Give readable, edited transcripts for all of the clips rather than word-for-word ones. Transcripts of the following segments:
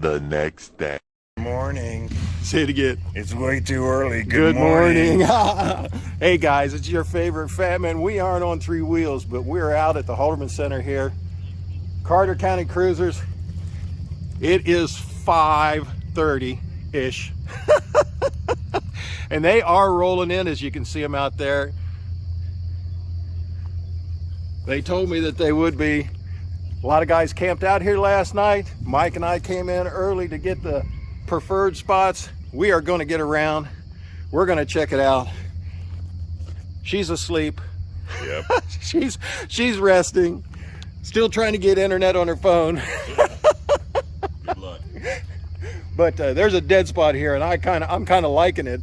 the next day. Morning. Say it again. It's way too early. Good morning. Hey guys, it's your favorite fat man. We aren't on three wheels, but we're out at the Haldeman Center here. Carter County Cruisers. It is 5:30-ish. And they are rolling in, as you can see them out there. They told me that they would be. A lot of guys camped out here last night. Mike and I came in early to get the preferred spots. We are going to get around. We're going to check it out. She's asleep. Yep. she's resting. Still trying to get internet on her phone. Good luck. But there's a dead spot here, and I'm kind of liking it.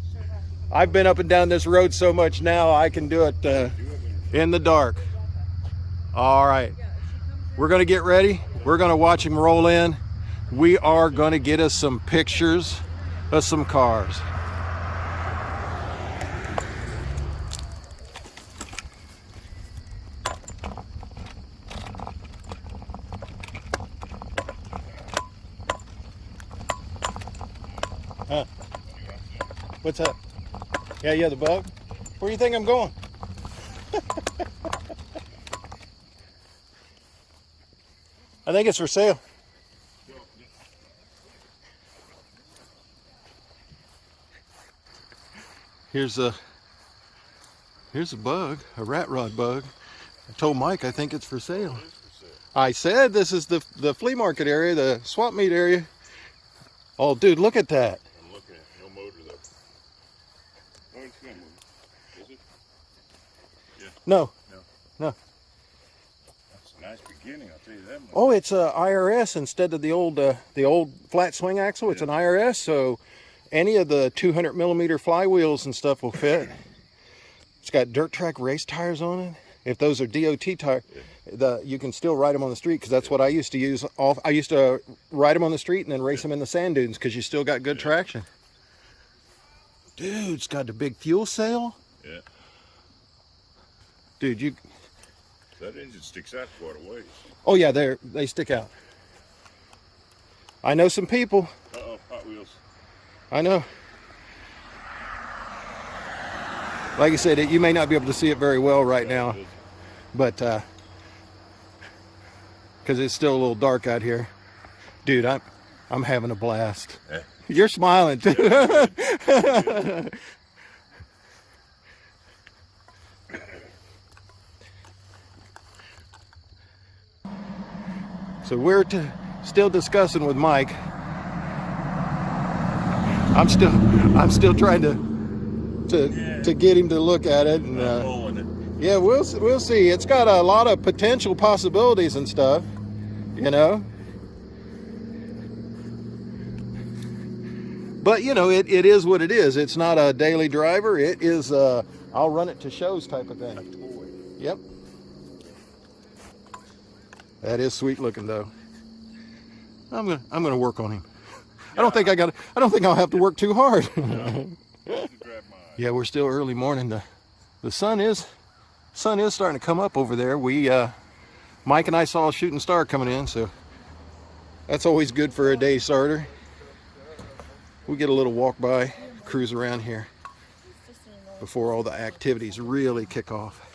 I've been up and down this road so much now I can do it in the dark. All right, we're gonna get ready. We're gonna watch him roll in. We are gonna get us some pictures of some cars. Huh? What's up? Yeah, the bug? Where do you think I'm going? I think it's for sale. Here's a bug, a rat rod bug. I told Mike I think it's for sale. I said this is the flea market area, the swap meet area. Oh, dude, look at that. I'm looking at no motor though. Oh, it's gonna move. Is it? Yeah. No. That's a nice beginning, I'll tell you that much. Oh, it's a IRS instead of the old flat swing axle. It's an IRS, so any of the 200 millimeter flywheels and stuff will fit. It's got dirt track race tires on it. If those are DOT tires, you can still ride them on the street, because that's what I used to use. I used to ride them on the street and then race them in the sand dunes, because you still got good traction. Dude, it's got the big fuel cell. Yeah. Dude, That engine sticks out quite a ways. oh yeah, they stick out. I know some people. Uh-oh, Hot Wheels. I know. Like I said, you may not be able to see it very well right now, but because it's still a little dark out here. Dude, I'm having a blast. Yeah. You're smiling too. So we're still discussing with Mike. I'm still trying to get him to look at it, and yeah, we'll see. It's got a lot of potential possibilities and stuff, you know. But you know, it is what it is. It's not a daily driver. It is I'll run it to shows type of thing. Yep. That is sweet looking though. I'm gonna work on him. I don't think I'll have to work too hard. Yeah, we're still early morning. The sun is starting to come up over there. Mike and I saw a shooting star coming in, so that's always good for a day starter. We get a little walk by, cruise around here before all the activities really kick off.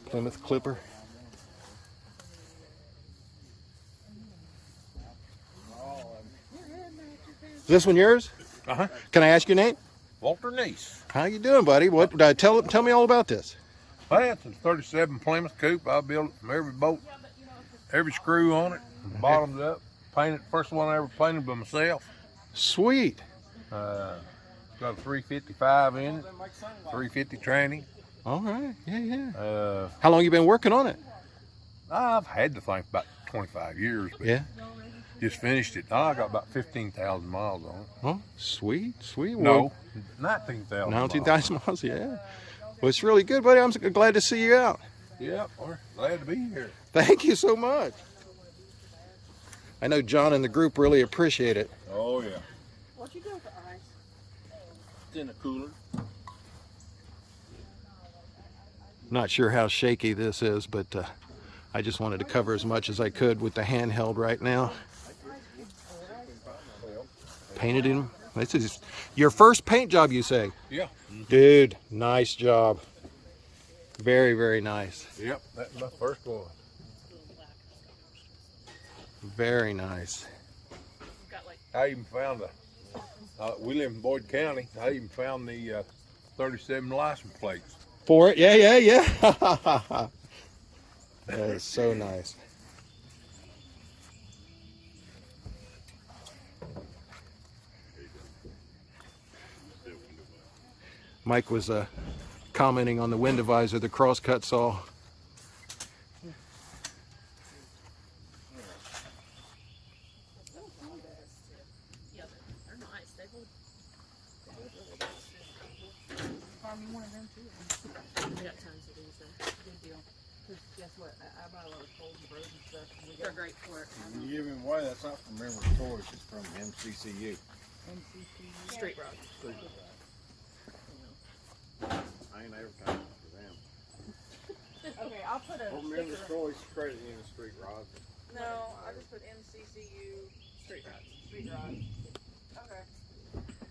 Plymouth Clipper. Is this one yours? Uh-huh. Can I ask your name? Walter Neese. How you doing, buddy? What tell me all about this. Well, it's a 37 Plymouth coupe. I built it from every bolt, every screw on it, bottoms up. Painted, first one I ever painted by myself. Sweet. It's got a 355 in it, 350 tranny. All right. Yeah. Uh, How long you been working on it? I've had the thing for about 25 years, but Yeah. just finished it. I got about 15,000 miles on it. Oh, sweet. No, 19,000 19,000 miles. Yeah. Well, it's really good, buddy. I'm glad to see you out. Yep, we're glad to be here. Thank you so much. I know John and the group really appreciate it. Oh, yeah. What you doing for ice? It's in a cooler. Not sure how shaky this is, but I just wanted to cover as much as I could with the handheld right now. Painted him. This is your first paint job, you say? Yeah. Dude, nice job. Very, very nice. Yep, that's my first one. Very nice. I even found we live in Boyd County. I even found the 37 license plates. For it? Yeah, yeah, yeah. That is so nice. Mike was commenting on the window visor, the crosscut saw. They're great for it. When you give him away, that's not from Memory Toys, it's from MCCU. Street rod. I ain't advertising for them. Okay, I'll put a Or Memory sticker. Toys credit in the street rod. No, I just put MCCU street rods. Street rods. Okay.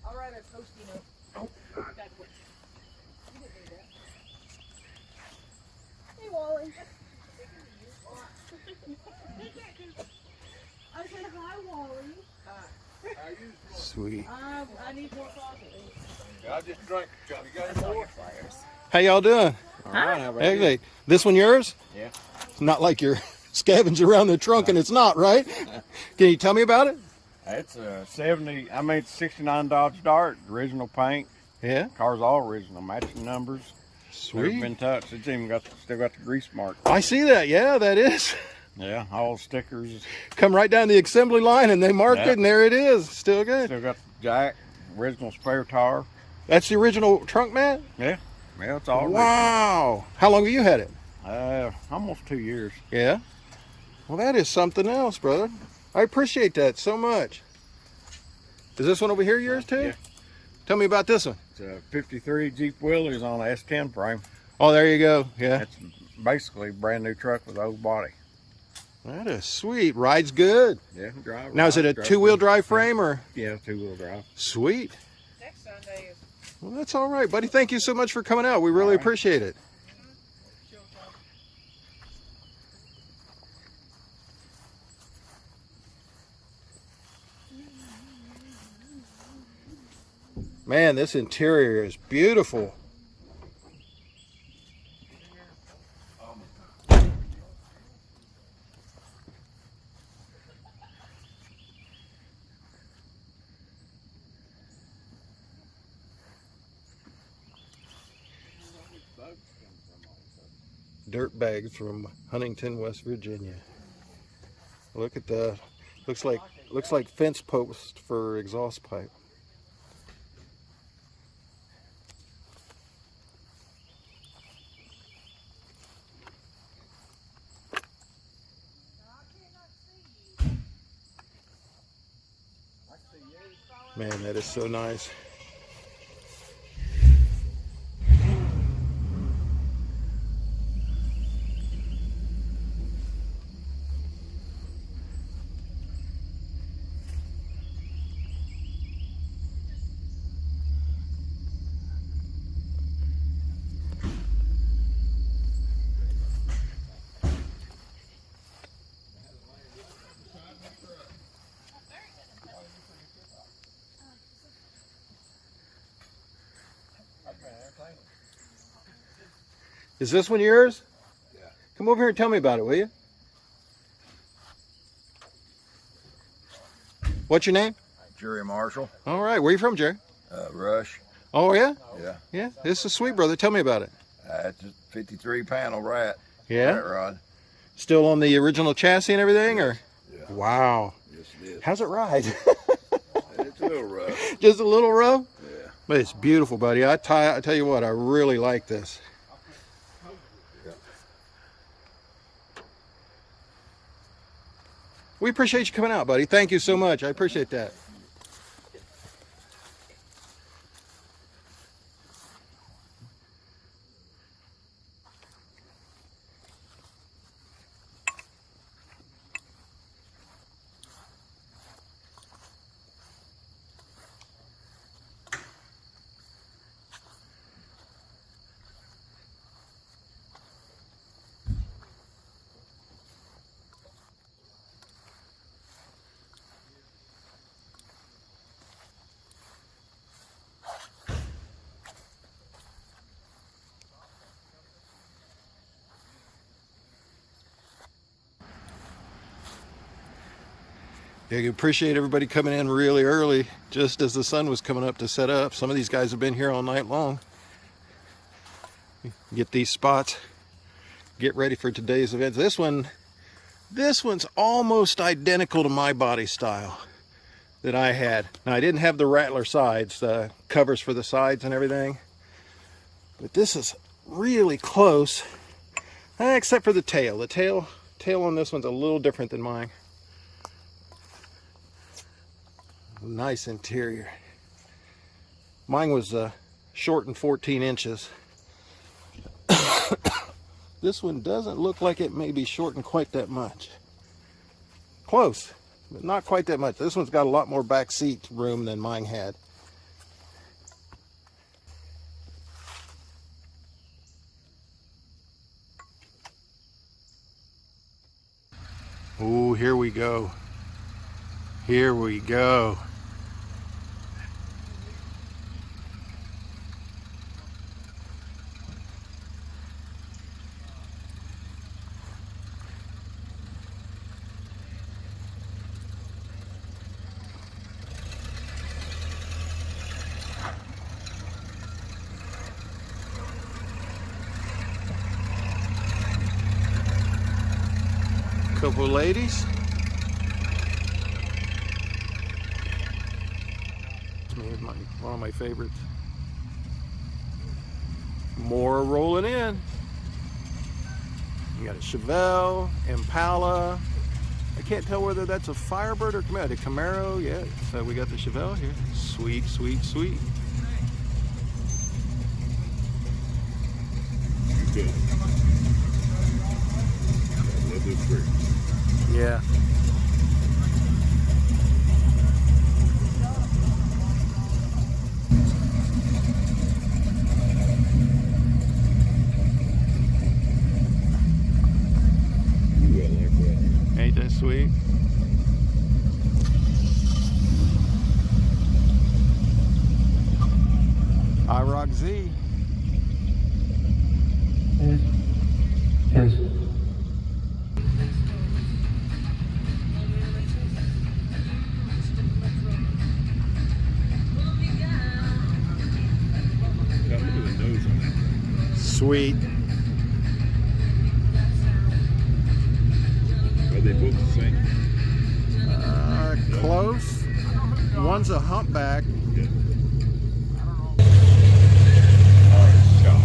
I'll write a postie note. Oh, God. You didn't do that. Hey, Wally. I said hi, Wally. Sweet. I need more coffee. I just drank. You got any more? How y'all doing? All right, how about you? Hey, this one yours? Yeah. It's not like you're scavenging around the trunk and it's not, right? Can you tell me about it? It's a 70, I made 69 Dodge Dart, original paint. Yeah. Car's all original, matching numbers. Never Sweet. been touched. It's even got, still got the grease mark. I see that. Yeah, that is. Yeah, all stickers. Come right down the assembly line and they marked Yeah. it and there it is. Still good. Still got the jack, original spare tire. That's the original trunk mat? Yeah, yeah, it's all Wow. How long have you had it? original. Almost 2 years. Yeah. Well, that is something else, brother. I appreciate that so much. Is this one over here yours too? Yeah. Tell me about this one. It's a 53 Jeep Willys on a S10 frame. Oh, there you go. Yeah. It's basically a brand new truck with an old body. That is sweet. Rides good. Yeah, drive. Now, is it a two-wheel drive frame or? Yeah, two-wheel drive. Sweet. Next Sunday is Well, that's all right, buddy. Thank you so much for coming out. We really All right. appreciate it. Man, this interior is beautiful. Dirt bags from Huntington, West Virginia. Look at the looks like fence post for exhaust pipe. Man, that is so nice. Is this one yours? Yeah. Come over here and tell me about it, will you? What's your name? Jerry Marshall, All right, where you from, Jerry? Rush. Oh, yeah? Yeah, Yeah, this is sweet, brother. Tell me about it. it's a 53 panel rat. Yeah? Rat rod. Still on the original chassis and everything, or? Yeah. Wow. Yes, it is. How's it ride? It's a little rough. Just a little rough? Yeah. But it's beautiful, buddy. I tell you what, I really like this. We appreciate you coming out, buddy. Thank you so much. I appreciate that. I appreciate everybody coming in really early, just as the sun was coming up to set up. Some of these guys have been here all night long. Get these spots, get ready for today's event. This one's almost identical to my body style that I had. Now, I didn't have the rattler sides, the covers for the sides and everything, but this is really close, except for the tail. The tail on this one's a little different than mine. Nice interior. Mine was short and 14 inches. This one doesn't look like it may be shortened quite that much. Close, but not quite that much. This one's got a lot more back seat room than mine had. Oh, here we go. Here we go. Couple ladies. Here's one of my favorites. More rolling in. You got a Chevelle, Impala. I can't tell whether that's a Firebird or Camaro. The Camaro, yeah. So we got the Chevelle here. Sweet, sweet, sweet. Good. I love this break. Yeah. Ooh, I like that. Ain't that sweet? iRock Z. Yes. God, look at the nose on that. Sweet. Are they both the same? Close. One's a humpback. Yeah. All right, shot.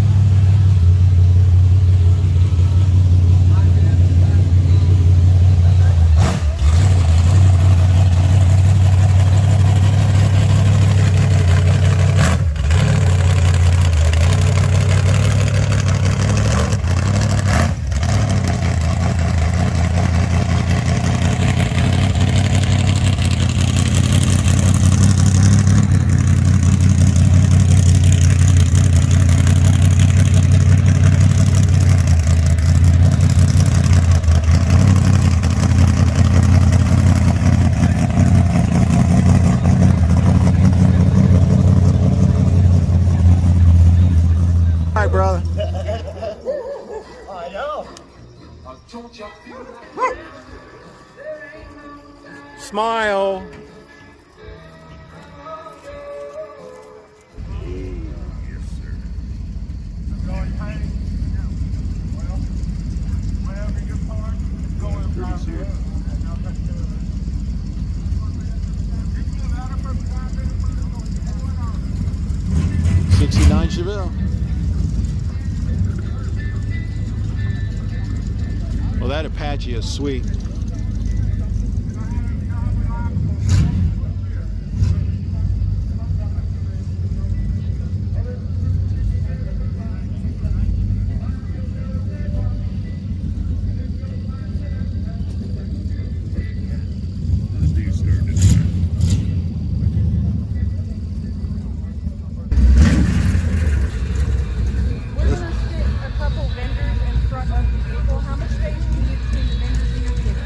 Hi, brother. I know. Smile. Yes, sir. Pretty serious. 69 Chevelle. Well, that Apache is sweet. This thing is starting to We're gonna stick a couple vendors in front of the vehicle. How much space do you need between the vendors and your vehicle?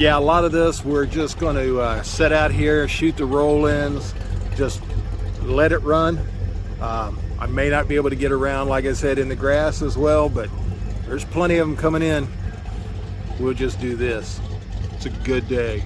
Yeah, a lot of this we're just going to set out here, shoot the roll-ins, just let it run. I may not be able to get around, like I said, in the grass as well, but there's plenty of them coming in. We'll just do this. It's a good day.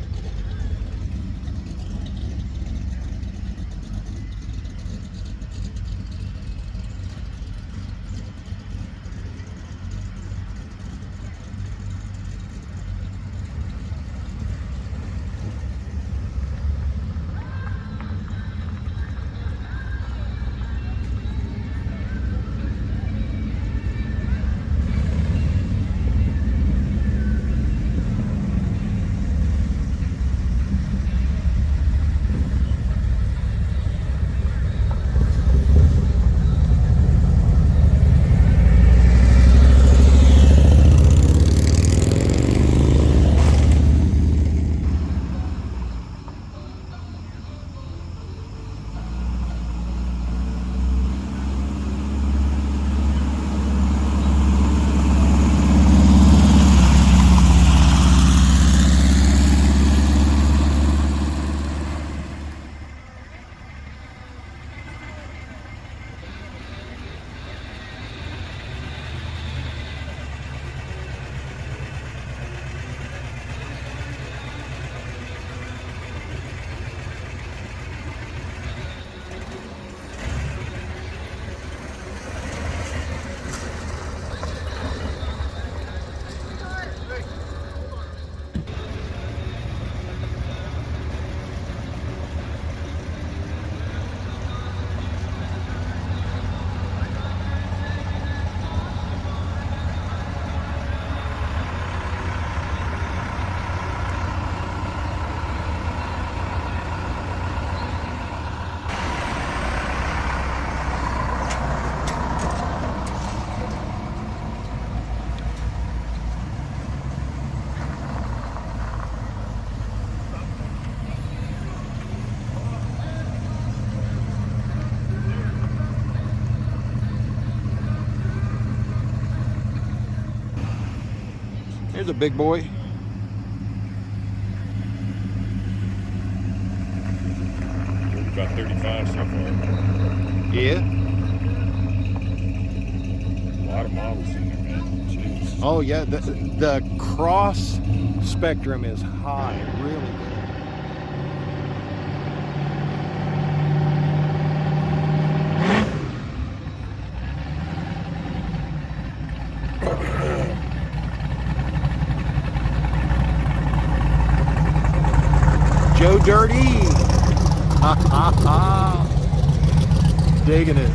Here's a big boy. About 35 so far. Yeah. A lot of models in there, man. Jeez. Oh yeah, the cross spectrum is high, really good. Joe Dirty. Ha ha ha. Digging it.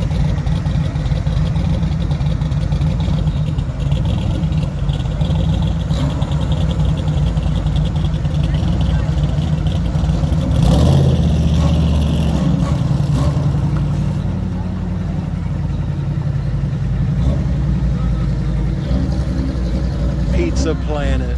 Pizza Planet.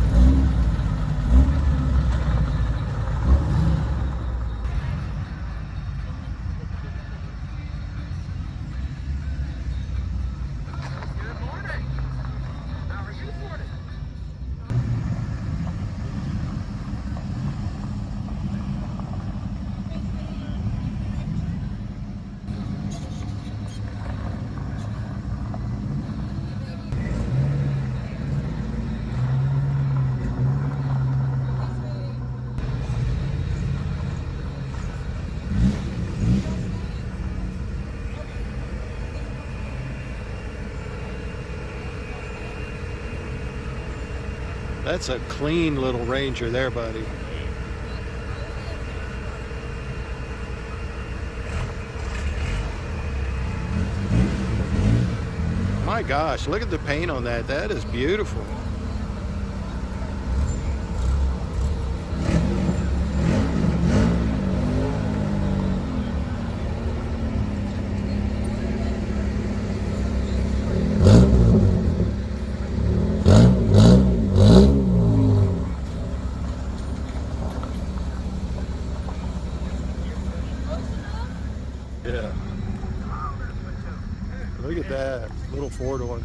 That's a clean little Ranger there, buddy. My gosh, look at the paint on that. That is beautiful. Yeah. Look at that little four-door.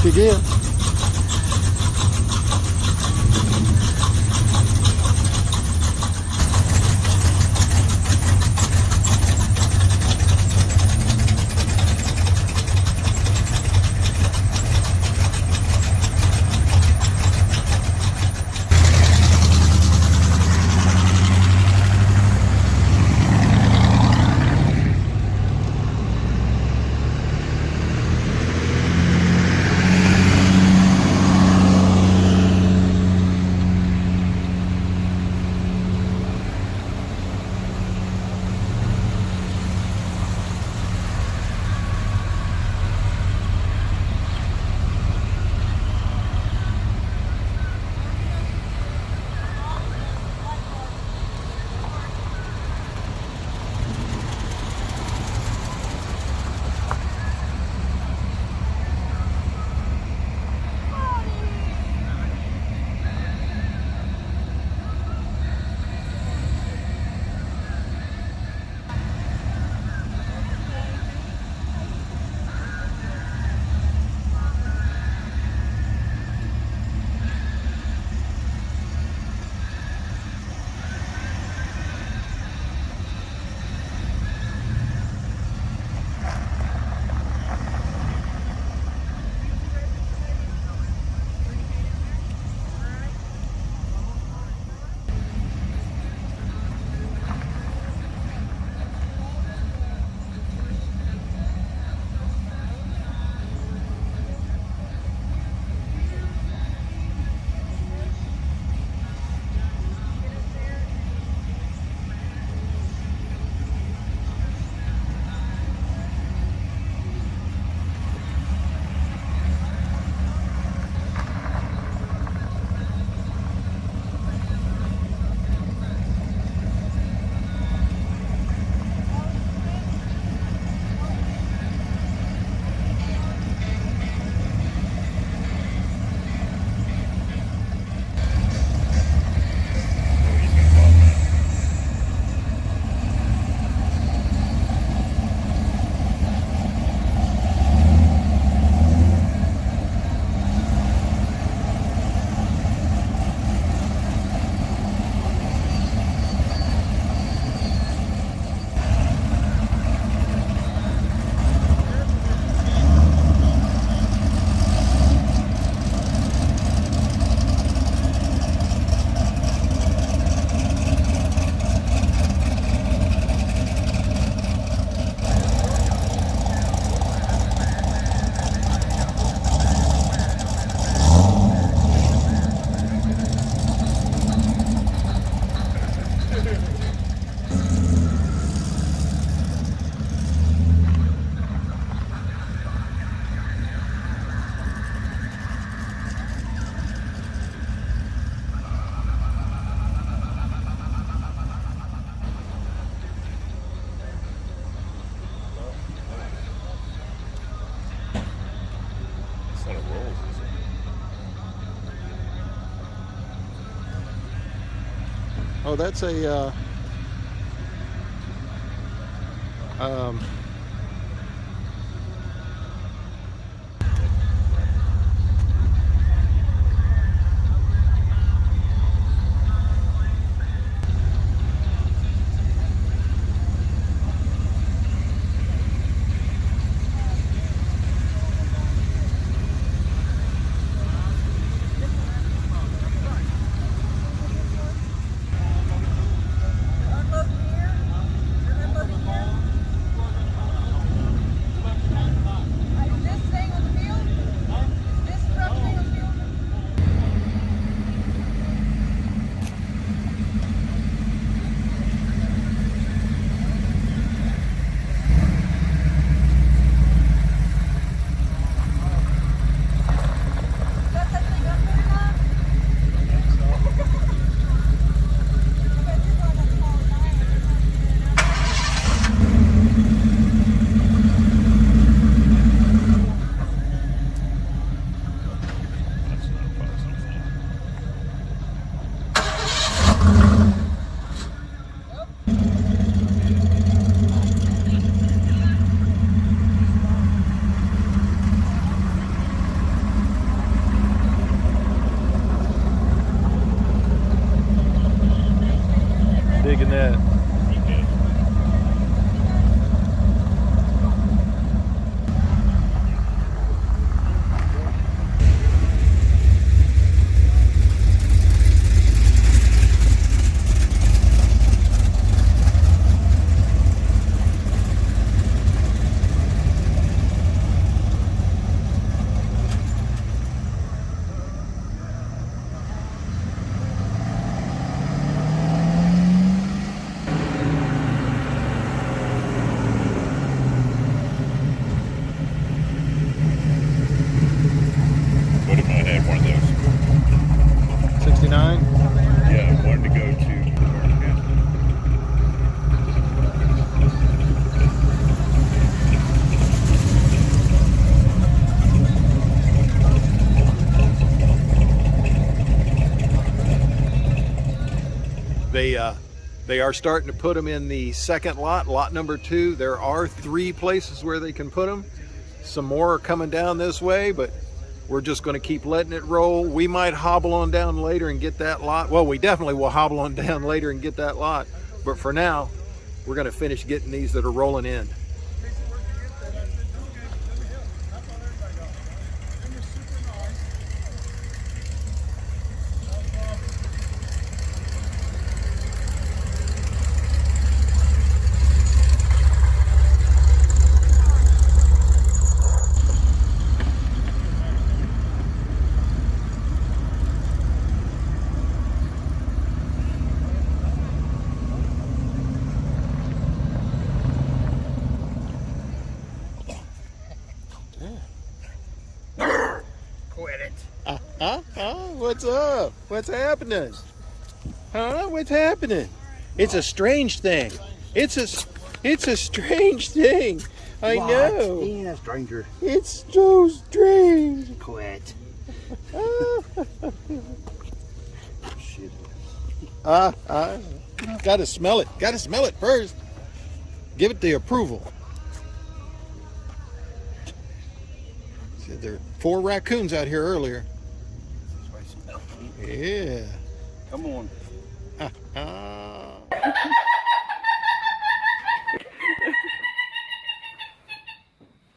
Back again. Oh, that's a digging that. What if I had one of those? 69. Yeah, I wanted to go to. They are starting to put them in the second lot, lot number 2. There are 3 places where they can put them. Some more are coming down this way, but we're just going to keep letting it roll. We might hobble on down later and get that lot. Well, we definitely will hobble on down later and get that lot. But for now, we're going to finish getting these that are rolling in. Quit it. What's up? What's happening? Huh? What's happening? It's a strange thing. It's a strange thing. I know. Yeah, stranger. It's so strange. Quit. Shit. Gotta smell it. Gotta smell it first. Give it the approval. Said there were 4 raccoons out here earlier. Yeah. Come on.